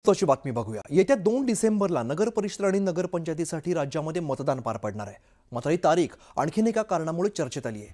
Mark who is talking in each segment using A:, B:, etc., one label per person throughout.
A: महत्त्वाची बातमी बघूया। येत्या 2 डिसेंबरला नगर परिषद आणि नगरपंचायतीसाठी राज्यामध्ये मतदान पार पडणार आहे। मात्र ही तारीख आणखीन एका कारणामुळे चर्चेत आली आहे।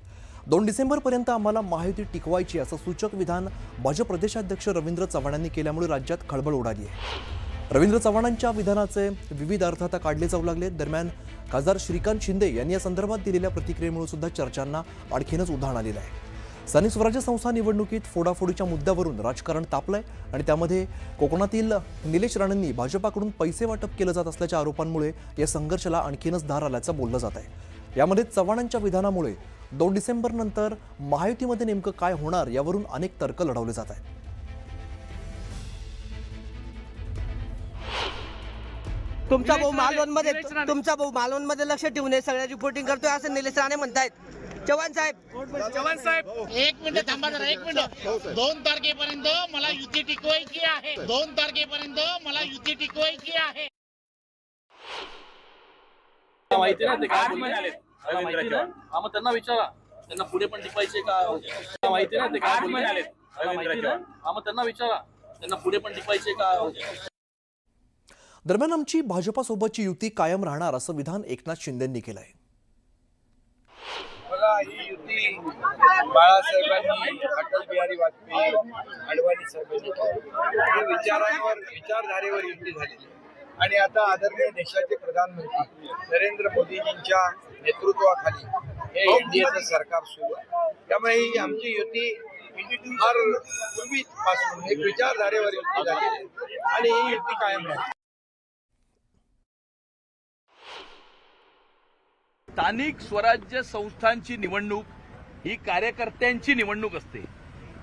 A: 2 डिसेंबरपर्यंत आम्हाला महायुती टिकवायची असं सूचक विधान भाजप प्रदेशाध्यक्ष रवींद्र चव्हाणांनी केल्यामुळे राज्यात खळबळ उडाली आहे। रवींद्र चव्हाणांच्या विधानाचे विविध अर्थ आता काढले जाऊ लागले। दरम्यान खासदार श्रीकांत शिंदे यांनी या संदर्भात दिलेल्या प्रतिक्रियेमुळे सुद्धा चर्चांना आणखीनच उधाण आलेलं आहे। स्थानिक स्वराज्य संस्था निवडणुकीत फोडाफोडीच्या मुद्द्यावरून राजकारण तापलंय आणि त्यामध्ये कोकणातील निलेश राणेंनी भाजपाकडून पैसे वाटप केलं जात असल्याच्या आरोपांमुळे या संघर्षाला आणखीनच धार आल्याचं बोललं जात आहे। यामध्ये चव्हाणांच्या विधानामुळे 2 डिसेंबर नंतर महायुतीमध्ये नेमकं काय होणार यावरून अनेक तर्क लढवले जात आहेत।
B: तुमचा भाऊ मालवणमध्ये लक्ष ठेवून हे सगळ्या रिपोर्टिंग करतोय असं निलेश राणे म्हणतायत। चव्हाण साहेब
C: एक मिनिट थांबा जरा, एक मिनिट। 2 तारखेपर्यंत मला युती टिकवायची आहे। 2 तारखेपर्यंत मला युती टिकवायची आहे।
D: माहिती नाही ते काय बोलले आले रवींद्रच्या। मग त्यांना विचारा, त्यांना पुढे पण टिकवायचे का? माहिती नाही ते काय बोलले आले रवींद्रच्या। मग त्यांना विचारा, त्यांना पुढे पण टिकवायचे का?
A: दरम्यान आमची भाजपासोबतची युती कायम राहणार असं विधान एकनाथ शिंदेंनी केलं आहे।
E: ही युती बाळासाहेबांनी, अटल बिहारी वाजपेयी, अडवाणी साहेबांनी विचारधारेवर युती झालेली आणि आता आदरणीय देशाचे प्रधानमंत्री नरेंद्र मोदीजींच्या नेतृत्वाखाली हे एनडीएचं सरकार सुरू आहे। त्यामुळे ही आमची युती फार पूर्वीपासून एक विचारधारेवर युती झालेली आहे आणि ही युती कायम राहील।
F: स्थानिक स्वराज्य संस्थांची निवडणूक ही कार्यकर्त्यांची निवडणूक असते।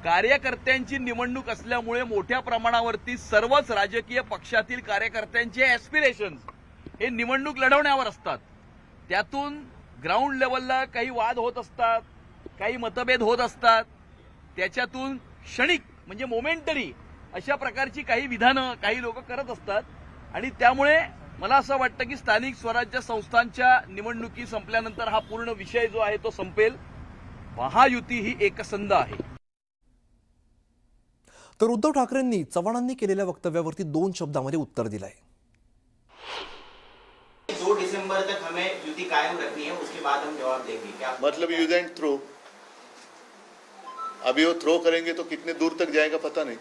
F: कार्यकर्त्यांची निवडणूक असल्यामुळे मोठ्या प्रमाणावरती सर्वच राजकीय पक्षातील कार्यकर्त्यांचे ॲस्पिरेशन्स हे निवडणूक लढवण्यावर असतात। त्यातून ग्राउंड लेवलला काही वाद होत असतात, काही मतभेद होत असतात। त्याच्यातून क्षणिक म्हणजे मोमेंटरी अशा प्रकारची काही विधानं काही लोक करत असतात आणि त्यामुळे मला असं वाटतं की स्थानिक स्वराज्य संस्थांच्या निवडणुकी संपल्यानंतर हा पूर्ण विषय जो आहे तो संपेल। महायुती ही एकसंध आहे।
A: तर उद्धव ठाकरेंनी चव्हाणांनी केलेल्या वक्तव्यावरती 2 शब्दांमध्ये उत्तर दिलंय।
G: 2 दिसंबर तक हमें युति कायम रखनी है, उसके बाद हम जवाब देंगे। क्या
H: मतलब यूज एंड थ्रो? अभी वो थ्रो करेंगे तो कितने दूर तक जाएगा पता नहीं।